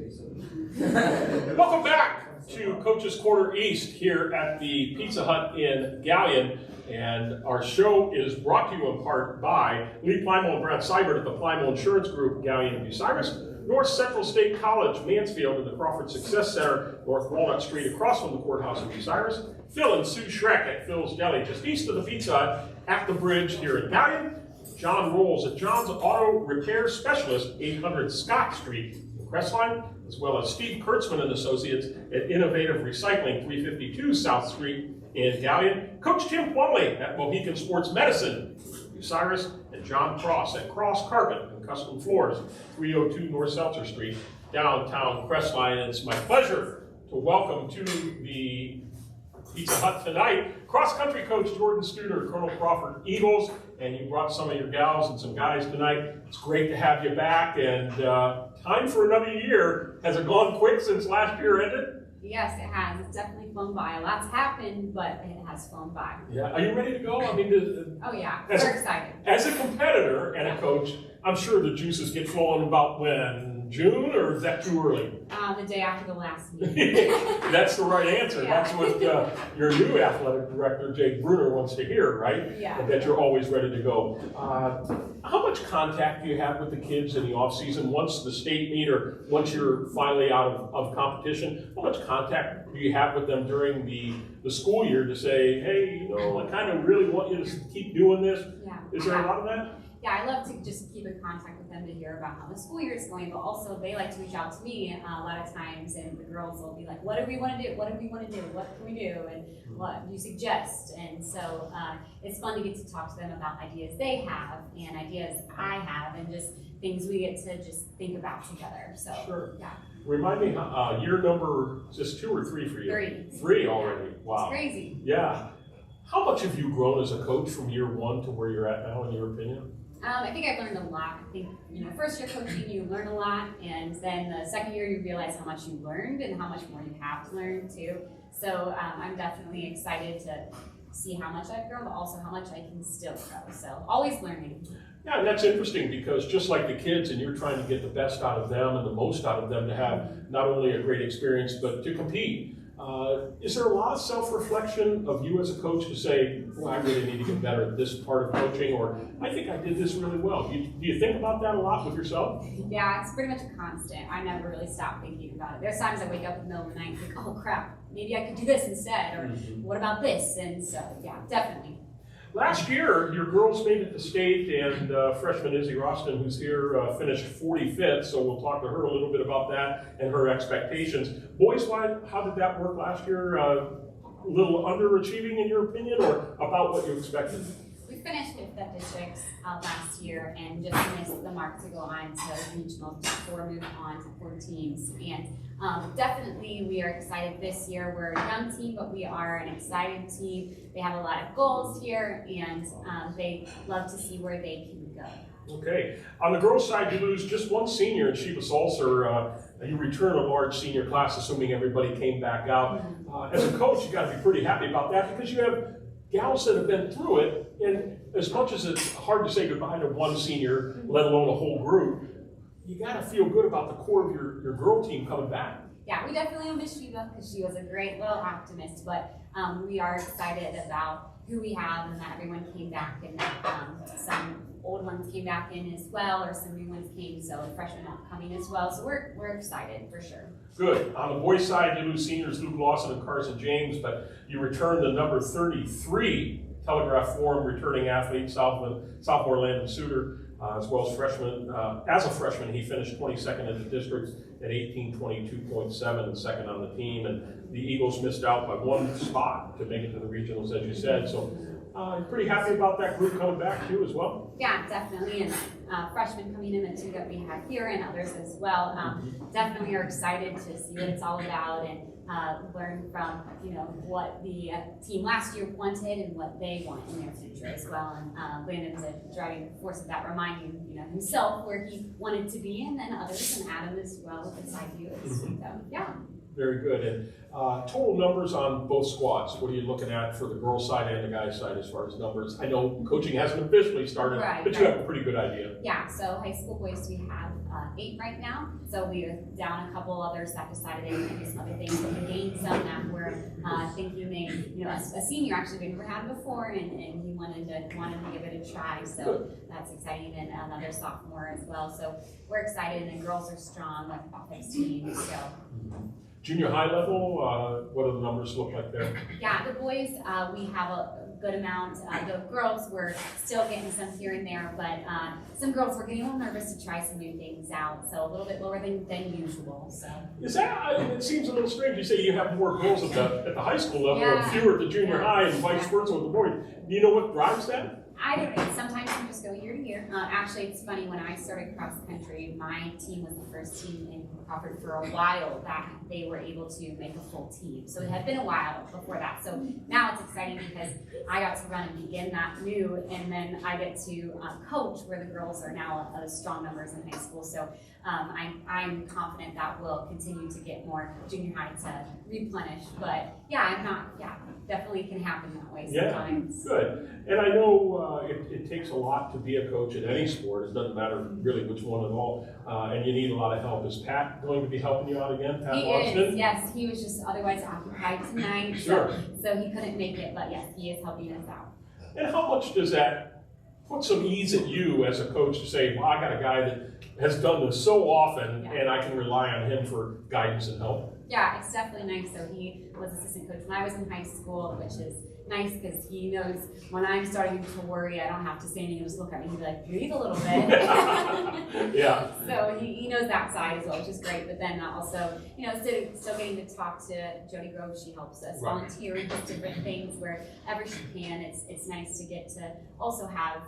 Welcome back to Coach's Corner East here at the Pizza Hut in Gallion. And our show is brought to you in part by Lee Plymouth and Brad Seibert at the Plymouth Insurance Group, Gallion and Bucyrus, North Central State College, Mansfield, and the Crawford Success Center, North Walnut Street, across from the courthouse in Bucyrus. Phil and Sue Schreck at Phil's Deli, just east of the Pizza Hut at the bridge here in Gallion. John Rolls at John's Auto Repair Specialist, 800 Scott Street in Crestline, as well as Steve Kurtzman and Associates at Innovative Recycling, 352 South Street in Gallion. Coach Tim Plumley at Mohican Sports Medicine, Bucyrus, and John Cross at Cross Carpet and Custom Floors, 302 North Seltzer Street, downtown Crestline. It's my pleasure to welcome to the Pizza Hut tonight cross country coach Jordan Studer, Colonel Crawford Eagles, and you brought some of your gals and some guys tonight. It's great to have you back, and time for another year. Has it gone quick since last year ended? Yes, it has. It's definitely flown by. A lot's happened, but it has flown by. Yeah. Are you ready to go? I mean, oh yeah, we're excited. As a competitor and a coach, I'm sure the juices get flowing about when? June, or is that too early? The day after the last meeting. That's the right answer. Yeah. That's what your new athletic director, Jake Bruner, wants to hear, right? Yeah. That you're always ready to go. How much contact do you have with the kids in the off season once the state meet, or once you're finally out of competition? How much contact do you have with them during the school year to say, hey, I kind of really want you to keep doing this? Yeah. Is there a lot of that? Yeah, I love to just keep in contact with them to hear about how the school year is going, but also they like to reach out to me a lot of times, and the girls will be like, what do we want to do? What do we want to do? What can we do? And what do you suggest? And so it's fun to get to talk to them about ideas they have and ideas I have, and just things we get to just think about together. So, sure. Yeah. Remind me, year number, just 2 or 3 for you? 3. 3 already. Wow. It's crazy. Yeah. How much have you grown as a coach from year 1 to where you're at now, in your opinion? I think I've learned a lot. I think, first year coaching, you learn a lot, and then the second year you realize how much you learned and how much more you have to learn too. So I'm definitely excited to see how much I've grown, but also how much I can still grow. So always learning. Yeah, and that's interesting, because just like the kids, and you're trying to get the best out of them and the most out of them to have not only a great experience, but to compete. Is there a lot of self-reflection of you as a coach to say, well, I really need to get better at this part of coaching, or I think I did this really well? Do you think about that a lot with yourself? Yeah, it's pretty much a constant. I never really stop thinking about it. There's times I wake up in the middle of the night and think, oh crap, maybe I could do this instead, or what about this? And so, yeah, definitely. Last year, your girls made it to state, and freshman Izzy Roston, who's here, finished 45th, so we'll talk to her a little bit about that and her expectations. Boys-wise, how did that work last year? A little underachieving in your opinion, or about what you expected? We finished 5th at districts last year and just missed the mark to go on to regionals before moving on to 4 teams. And definitely we are excited this year. We're a young team, but we are an exciting team. They have a lot of goals here, and they love to see where they can go. Okay. On the girls' side, you lose just one senior, and Sheba Salser. You return a large senior class, assuming everybody came back out. As a coach, you got to be pretty happy about that, because you have gals that have been through it, and as much as it's hard to say goodbye to one senior, let alone a whole group, you got to feel good about the core of your girl team coming back. Yeah, we definitely will miss Sheba, because she was a great little optimist, but we are excited about who we have and that everyone came back, and that some old ones came back in as well, or some new ones came, so freshmen are coming as well, so we're excited for sure. Good. On the boys' side, you lose seniors Luke Lawson and Carson James, but you return the number 33 Telegraph Forum returning athlete, sophomore Landon Suter, as well as freshman. As a freshman, he finished 22nd in the district at 1822.7 and second on the team, and the Eagles missed out by 1 spot to make it to the regionals, as you said. So pretty happy about that group coming back too as well. Yeah, definitely, and freshmen coming in, the 2 that we have here, and others as well. Definitely are excited to see what it's all about, and learn from what the team last year wanted and what they want in their future as well. And Landon's a driving force of that, reminding himself where he wanted to be, and then others, and Adam as well beside you. So yeah. Very good. And total numbers on both squads. What are you looking at for the girls' side and the guys' side as far as numbers? I know coaching hasn't officially started, but you have a pretty good idea. Yeah. So high school boys, we have 8 right now. So we're down a couple others that decided they were going to do some other things, but we gained some that were thinking they, a senior actually we've never had before, and he wanted to give it a try. So that's exciting, and another sophomore as well. So we're excited, and the girls are strong with about 15. So. Junior high level, what do the numbers look like there? Yeah, the boys, we have a good amount. The girls were still getting some here and there, but some girls were getting a little nervous to try some new things out, so a little bit lower than usual. So is that? It seems a little strange. You say you have more girls at the high school level and fewer at the junior high, and vice versa with the boys. Do you know what drives that? I don't know. Sometimes you just go year to year. Actually, it's funny, when I started cross country, my team was the first team in Crawford for a while that they were able to make a full team. So it had been a while before that. So now it's exciting because I got to run and begin that new, and then I get to coach where the girls are now strong numbers in high school. So I'm confident that we'll continue to get more junior high to replenish. But definitely can happen that way sometimes. Yeah, good. And I know it takes a lot to be a coach in any sport. It doesn't matter really which one at all. And you need a lot of help. Is Pat going to be helping you out again, Pat Watson? Is, yes. He was just otherwise occupied tonight. Sure. So he couldn't make it, but yes, he is helping us out. And how much does that put some ease at you as a coach to say, well, I got a guy that has done this so often, and I can rely on him for guidance and help? Yeah, it's definitely nice. So he was assistant coach when I was in high school, which is nice because he knows when I'm starting to worry, I don't have to say anything, just look at me and be like, breathe a little bit. Yeah. So he knows that side as well, which is great. But then also, still getting to talk to Jody Grove. She helps us volunteering with different things wherever she can. It's nice to get to also have,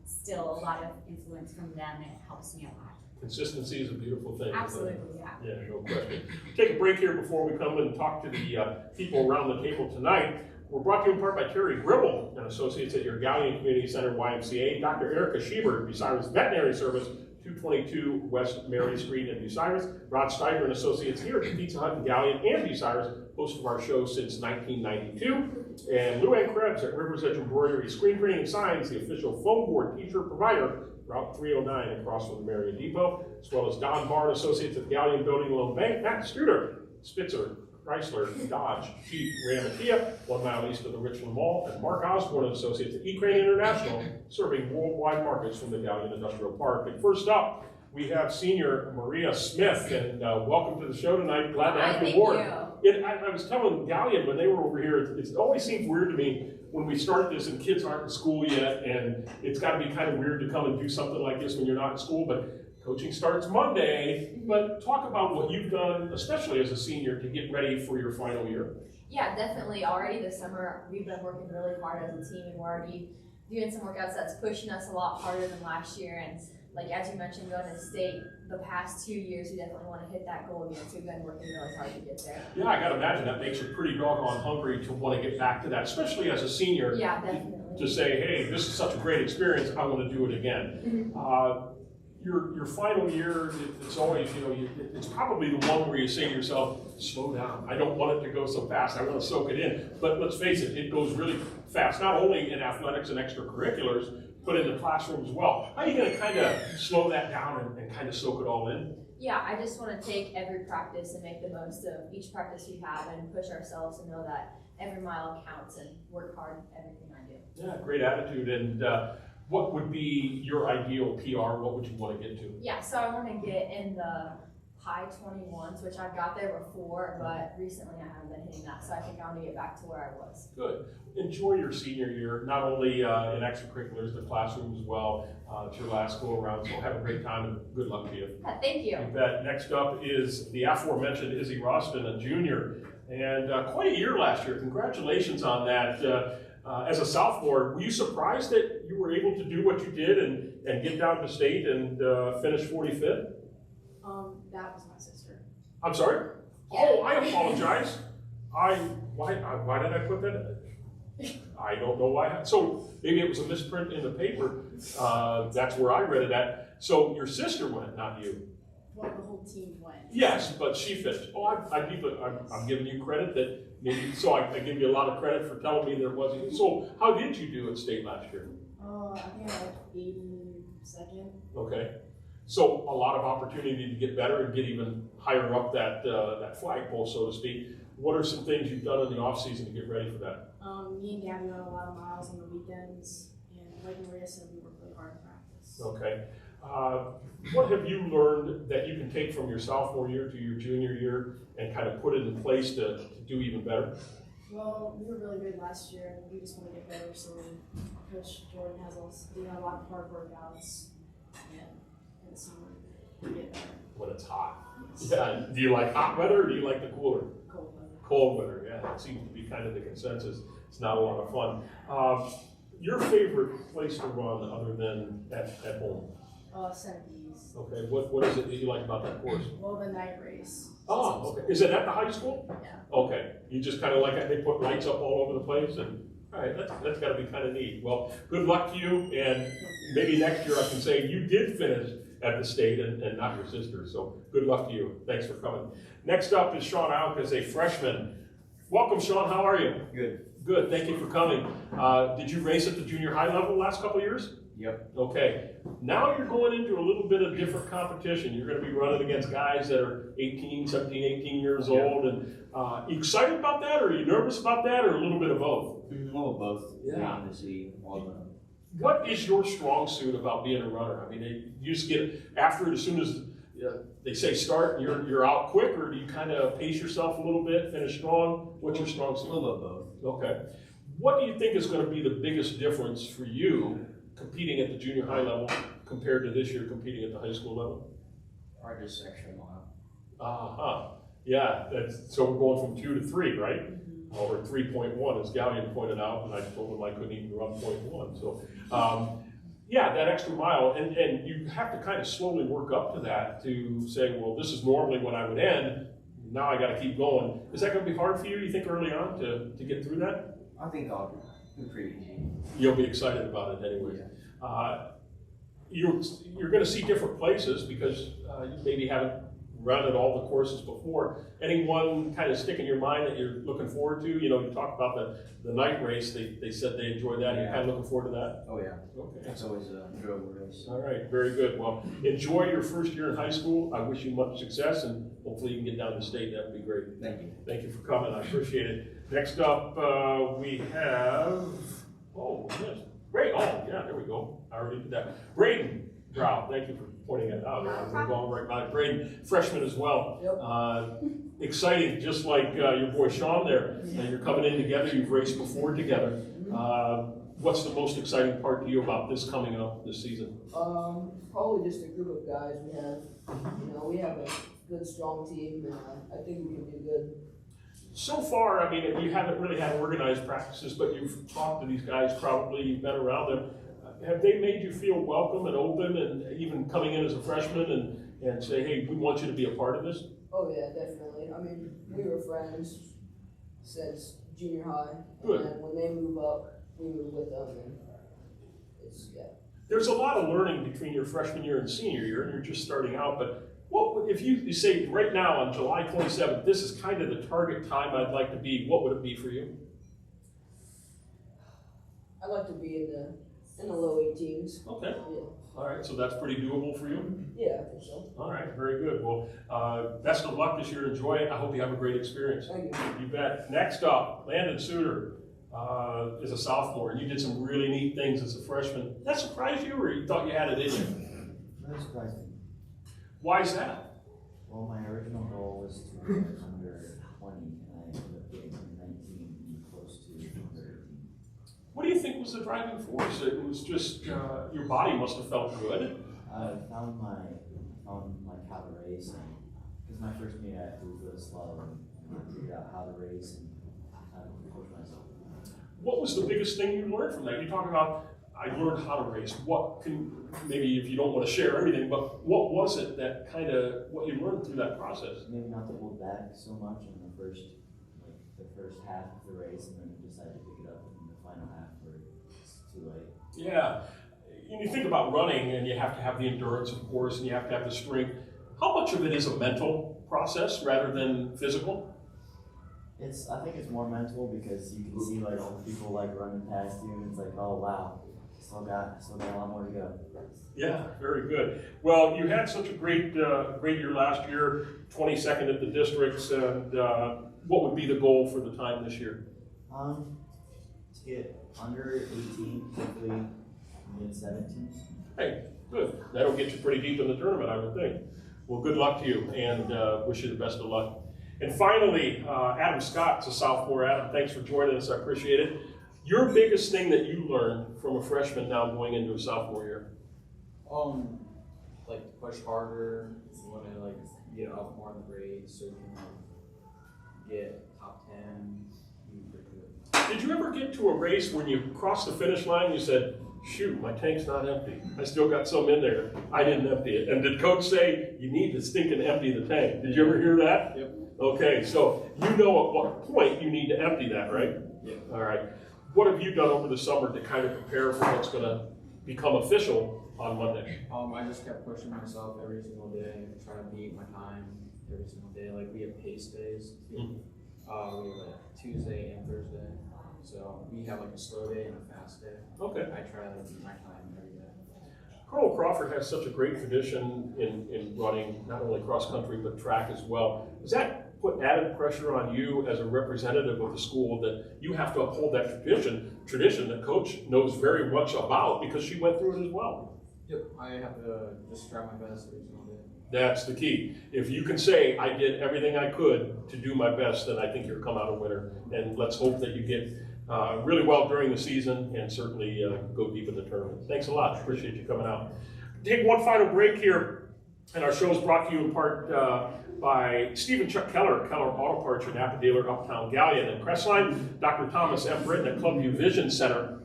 still a lot of influence from them, and it helps me a lot. Consistency is a beautiful thing. Absolutely, yeah. Yeah, no question. Take a break here before we come and talk to the people around the table tonight. We're brought to you in part by Terry Gribble and Associates at your Gallion Community Center YMCA, Dr. Erica Schieber, Bucyrus Veterinary Service, 222 West Mary Street in Bucyrus, Rod Steiger and Associates here at the Pizza Hut in Gallion and Bucyrus, host of our show since 1992, and Luann Krebs at Rivers Edge Embroidery Screen Printing and Signs, the official foam board t-shirt provider, Route 309 across from the Marion Depot, as well as Don Barr and Associates at the Gallion Building Loan Bank, Matt Studer, Spitzer, Chrysler, Dodge, Jeep, Ram, and Kia, 1 mile east of the Richland Mall, and Mark Osborne and Associates at E-Crane International, serving worldwide markets from the Gallion Industrial Park. And first up, we have senior Maria Smith, and welcome to the show tonight. Glad to have you aboard. I was telling Gallion when they were over here, it always seems weird to me when we start this and kids aren't in school yet, and it's got to be kind of weird to come and do something like this when you're not in school, but coaching starts Monday. But talk about what you've done, especially as a senior, to get ready for your final year. Yeah, definitely. Already this summer, we've been working really hard as a team, and we're already doing some workouts that's pushing us a lot harder than last year. And like as you mentioned, going to state the past 2 years, we definitely want to hit that goal again. So we've been working really hard to get there. Yeah, I got to imagine that makes you pretty doggone hungry to want to get back to that, especially as a senior. Yeah, definitely. To say, hey, this is such a great experience, I want to do it again. Mm-hmm. Your final year, it's always, it's probably the one where you say to yourself, slow down. I don't want it to go so fast. I want to soak it in. But let's face it, it goes really fast, not only in athletics and extracurriculars, but in the classroom as well. How are you going to kind of slow that down and kind of soak it all in? Yeah, I just want to take every practice and make the most of each practice we have and push ourselves and know that every mile counts and work hard at everything I do. Yeah, great attitude. And what would be your ideal PR? What would you want to get to? Yeah, so I want to get in the high 21s, which I've got there before, but recently I haven't been hitting that, so I think I want to get back to where I was. Good. Enjoy your senior year, not only in extracurriculars, the classroom as well. It's your last go around, so have a great time and good luck to you. Yeah, thank you. You bet. Next up is the aforementioned Izzy Roston, a junior, and quite a year last year. Congratulations on that. As a sophomore, were you surprised that you were able to do what you did and get down to state and finish 45th? That was my sister. I'm sorry? Yeah. Oh, I apologize. Why did I put that in? I don't know why. So maybe it was a misprint in the paper. That's where I read it at. So your sister went, not you. Well, the whole team went. Yes, but she finished. Oh, I'm giving you credit that maybe, so I give you a lot of credit for telling me there wasn't. So how did you do at state last year? I think I like 82nd. Okay. So a lot of opportunity to get better and get even higher up that flagpole, so to speak. What are some things you've done in the off season to get ready for that? Me and Gabby run a lot of miles on the weekends, and like Maria said, we work really hard in practice. Okay. What have you learned that you can take from your sophomore year to your junior year and kind of put it in place to do even better? Well, we were really good last year, and we just want to get better. So Coach Jordan has us doing a lot of hard workouts, and in the summer we get better. When it's hot. Yes. Yeah. Do you like hot weather or do you like the cooler? Cold weather. Cold weather, yeah. That seems to be kind of the consensus. It's not a lot of fun. Your favorite place to run other than at home? Centerpiece. Okay. What is it that you like about that course? Well, the night race. Oh, okay. Is it at the high school? Yeah. Okay. You just kind of like it. They put lights up all over the place, and all right, that's got to be kind of neat. Well, good luck to you, and maybe next year I can say you did finish at the state and not your sister. So good luck to you. Thanks for coming. Next up is Sean Alk as a freshman. Welcome, Sean. How are you? Good. Good. Thank you for coming. Did you race at the junior high level the last couple of years? Yep. Okay. Now you're going into a little bit of different competition. You're going to be running against guys that are 18, 17, 18 years old. And you excited about that, or are you nervous about that, or a little bit of both? A little of both. Yeah. To see all the. What is your strong suit about being a runner? I mean, you just get after it as soon as they say start, you're out quick, or do you kind of pace yourself a little bit, finish strong? What's your strong A suit? little of both. Okay. What do you think is going to be the biggest difference for you competing at the junior high level compared to this year competing at the high school level? Hardest extra mile. Uh-huh. Yeah, so we're going from 2 to 3, right? Or 3.1, as Gallion pointed out, and I told him I couldn't even run 0.1. So, yeah, that extra mile, and you have to kind of slowly work up to that to say, well, this is normally when I would end. Now I got to keep going. Is that going to be hard for you? You think early on to get through that? I think I'll do pretty easy. You'll be excited about it anyway. You're going to see different places because you maybe haven't run at all the courses before. Anyone kind of stick in your mind that you're looking forward to? You know, you talked about the night race. They said they enjoyed that. You're kind of looking forward to that? Oh yeah. Okay. It's always an enjoyable race. All right, very good. Well, enjoy your first year in high school. I wish you much success, and hopefully you can get down to state. That would be great. Thank you. Thank you for coming. I appreciate it. Next up, we have, yes, great. Oh, yeah, there we go. I already did that. Braden Brown, thank you for pointing that out. We're going right by Braden, freshman as well. Yep. Exciting, just like your boy Sean there. You're coming in together. You've raced before together. What's the most exciting part to you about this coming up this season? Probably just a group of guys we have. We have a good, strong team, and I think we can do good. So far, I mean, you haven't really had organized practices, but you've talked to these guys probably, you've been around them. Have they made you feel welcome and open, and even coming in as a freshman and say, hey, we want you to be a part of this? Oh yeah, definitely. I mean, we were friends since junior high, Good. and then when they move up, we move with them, and it's, yeah. There's a lot of learning between your freshman year and senior year, and you're just starting out, but what if you say right now on July 27th, this is kind of the target time I'd like to be, what would it be for you? I'd like to be in the low 18s. Okay. Yeah. All right, so that's pretty doable for you? Yeah, I think so. All right, very good. Well, best of luck this year. Enjoy it. I hope you have a great experience. Thank you. You bet. Next up, Landon Suter is a sophomore, and you did some really neat things as a freshman. Did that surprise you, or you thought you had it in you? That surprised me. Why is that? Well, my original goal was to run under 20, and I ended up getting 19 and close to under 18. What do you think was the driving force? It was just your body must have felt good. I found like how to race, and because my first meet I was really slow, and I figured out how to race and how to push myself. What was the biggest thing you learned from that? You talk about I learned how to race. What can, maybe if you don't want to share everything, but what was it that kind of, what you learned through that process? Maybe not to hold back so much in the first half of the race, and then decide to pick it up in the final half where it's too late. Yeah. When you think about running, and you have to have the endurance, of course, and you have to have the strength, how much of it is a mental process rather than physical? I think it's more mental because you can see like people like running past you, and it's like, oh wow. still got a lot more to go. Yeah, very good. Well, you had such a great year last year, 22nd at the districts, and what would be the goal for the time this year? To get under 18, hopefully mid 17. Hey, good. That'll get you pretty deep in the tournament, I would think. Well, good luck to you, and wish you the best of luck. And finally, Adam Scott's a sophomore. Adam, thanks for joining us. I appreciate it. Your biggest thing that you learned from a freshman now going into a sophomore year? Like to push harder, want to like get up more in the grades so you can like get top 10, be pretty good. Did you ever get to a race when you crossed the finish line, you said, shoot, my tank's not empty. I still got some in there. I didn't empty it. And did coach say, you need to stinking empty the tank? Did you ever hear that? Yep. Okay, so you know at what point you need to empty that, right? Yeah. All right. What have you done over the summer to kind of prepare for what's going to become official on Monday? I just kept pushing myself every single day, trying to beat my time every single day. Like we have pace days. Mhm. We have like Tuesday and Thursday. So we have like a slow day and a fast day. Okay. I try to beat my time every day. Colonel Crawford has such a great tradition in running not only cross country but track as well. Does that put added pressure on you as a representative of the school that you have to uphold that tradition that coach knows very much about because she went through it as well? Yep. I have to just try my best every single day. That's the key. If you can say, I did everything I could to do my best, then I think you'll come out a winner. And let's hope that you get really well during the season and certainly go deep in the tournament. Thanks a lot. Appreciate you coming out. Take one final break here, and our show is brought to you in part by Stephen Chuck Keller Auto Parts, your Napa dealer, Uptown Gallion and Crestline, Dr. Thomas M. Britton at Clubview Vision Center,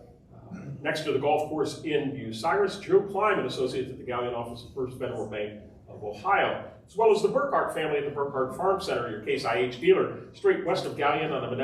next to the golf course in Bucyrus, Joe Klein and Associates at the Gallion office of First Federal Bank of Ohio, as well as the Burkhart family at the Burkhart Farm Center, your Case IH dealer, straight west of Gallion on the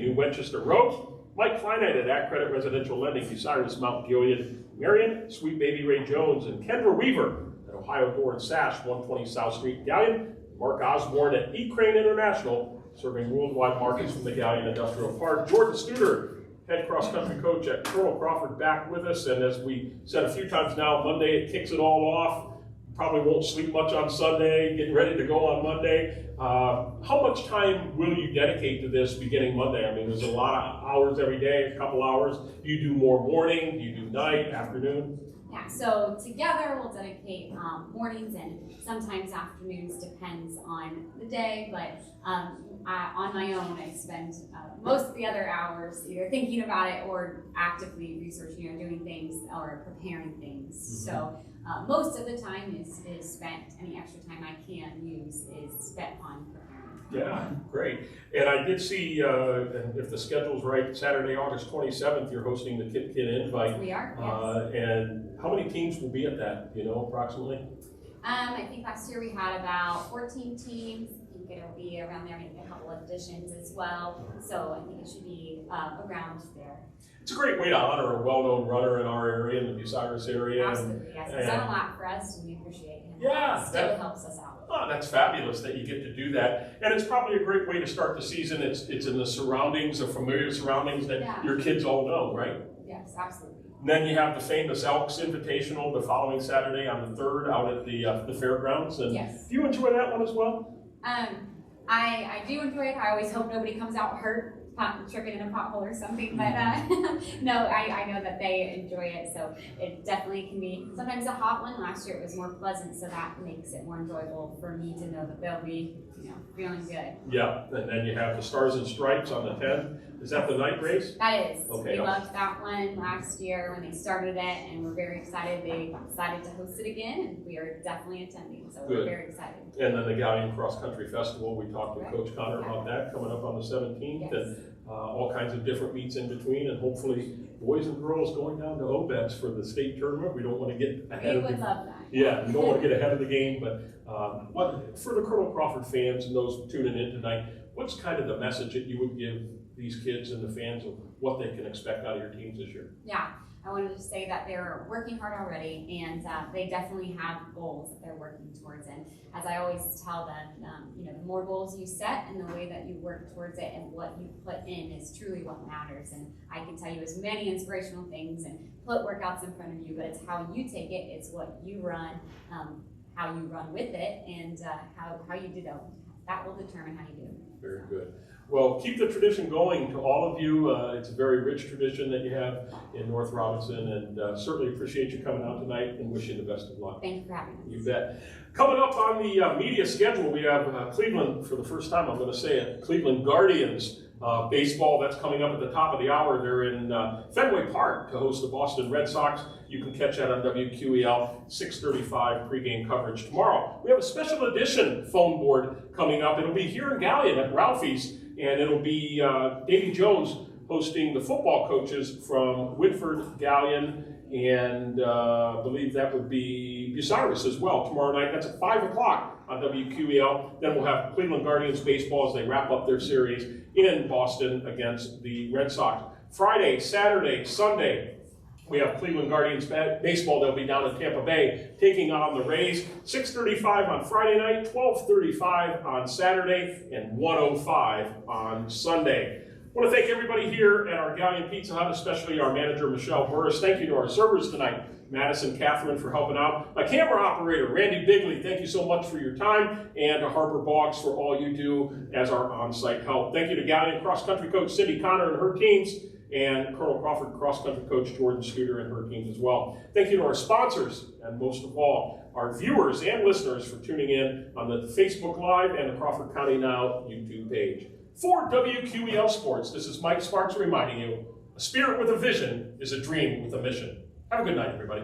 New Winchester Road. Mike Kleinite at Accredit Residential Lending, Bucyrus, Mount Gilead, Marion, Sweet Baby Ray Jones, and Kendra Weaver at Ohio Door and Sash, 120 South Street, Gallion. Mark Osborne at E-Crane International, serving worldwide markets from the Gallion Industrial Park. Jordan Studer, head cross-country coach at Colonel Crawford, back with us. And as we said a few times now, Monday it kicks it all off. Probably won't sleep much on Sunday, getting ready to go on Monday. How much time will you dedicate to this beginning Monday? I mean, there's a lot of hours every day, a couple hours. Do you do more morning? Do you do night, afternoon? Yeah, so together we'll dedicate mornings and sometimes afternoons, depends on the day, but on my own I spend most of the other hours either thinking about it or actively researching or doing things or preparing things. Mm-hmm. So most of the time is spent, any extra time I can use is spent on preparing. Yeah, great. And I did see, and if the schedule's right, Saturday, August 27th, you're hosting the Kid Invite. We are, yes. And how many teams will be at that, approximately? I think last year we had about 14 teams. I think it'll be around there, maybe a couple of additions as well. So I think it should be around there. It's a great way to honor a well-known runner in our area, in the Bucyrus area. Absolutely, yes. He's done a lot for us, and we appreciate him. Yeah. Still helps us out. Oh, that's fabulous that you get to do that. And it's probably a great way to start the season. It's in the surroundings, the familiar surroundings that your kids all know, right? Yes, absolutely. And then you have the famous Elks Invitational the following Saturday on the 3rd out at the fairgrounds. And yes. Do you enjoy that one as well? I do enjoy it. I always hope nobody comes out hurt, tripping in a pothole or something, but no, I know that they enjoy it, so it definitely can be sometimes a hot one. Last year it was more pleasant, so that makes it more enjoyable for me to know that they'll be, feeling good. Yeah, and then you have the Stars and Stripes on the 10th. Is that the night race? That is. Okay. We loved that one last year when they started it, and we're very excited. They decided to host it again, and we are definitely attending, so we're very excited. And then the Gallion Cross Country Festival, we talked to Coach Connor about that, coming up on the 17th, and all kinds of different meets in between, and hopefully boys and girls going down to Obetz for the state tournament. We don't want to get ahead of the game. We would love that. Yeah, we don't want to get ahead of the game, but what for the Colonel Crawford fans and those tuning in tonight, what's kind of the message that you would give these kids and the fans of what they can expect out of your teams this year? Yeah, I wanted to say that they're working hard already, and they definitely have goals that they're working towards. And as I always tell them, you know, the more goals you set and the way that you work towards it and what you put in is truly what matters. And I can tell you as many inspirational things and put workouts in front of you, but it's how you take it, it's what you run, how you run with it, and how you do that. That will determine how you do. Very good. Well, keep the tradition going to all of you. It's a very rich tradition that you have in North Robinson, and certainly appreciate you coming out tonight and wish you the best of luck. Thank you for having us. You bet. Coming up on the media schedule, we have Cleveland, for the first time I'm going to say it, Cleveland Guardians baseball. That's coming up at the top of the hour. They're in Fenway Park to host the Boston Red Sox. You can catch that on WQEL 6:35 pregame coverage tomorrow. We have a special edition phone board coming up. It'll be here in Gallion at Ralphie's, and it'll be Davy Jones hosting the football coaches from Whitford, Gallion, and I believe that would be Bucyrus as well tomorrow night. That's at 5 o'clock on WQEL. Then we'll have Cleveland Guardians baseball as they wrap up their series in Boston against the Red Sox. Friday, Saturday, Sunday, we have Cleveland Guardians baseball. They'll be down in Tampa Bay taking on the Rays. 6:35 on Friday night, 12:35 on Saturday, and 1:05 on Sunday. I want to thank everybody here at our Gallion Pizza Hut, especially our manager, Michelle Burris. Thank you to our servers tonight, Madison, Catherine, for helping out. My camera operator, Randy Bigley, thank you so much for your time, and to Harper Boggs for all you do as our on-site help. Thank you to Gallion Cross Country Coach Cindy Connor and her teams, and Colonel Crawford Cross Country Coach Jordan Scooter and her teams as well. Thank you to our sponsors, and most of all, our viewers and listeners for tuning in on the Facebook Live and the Crawford County Now YouTube page. For WQEL Sports, this is Mike Sparks reminding you, a spirit with a vision is a dream with a mission. Have a good night, everybody.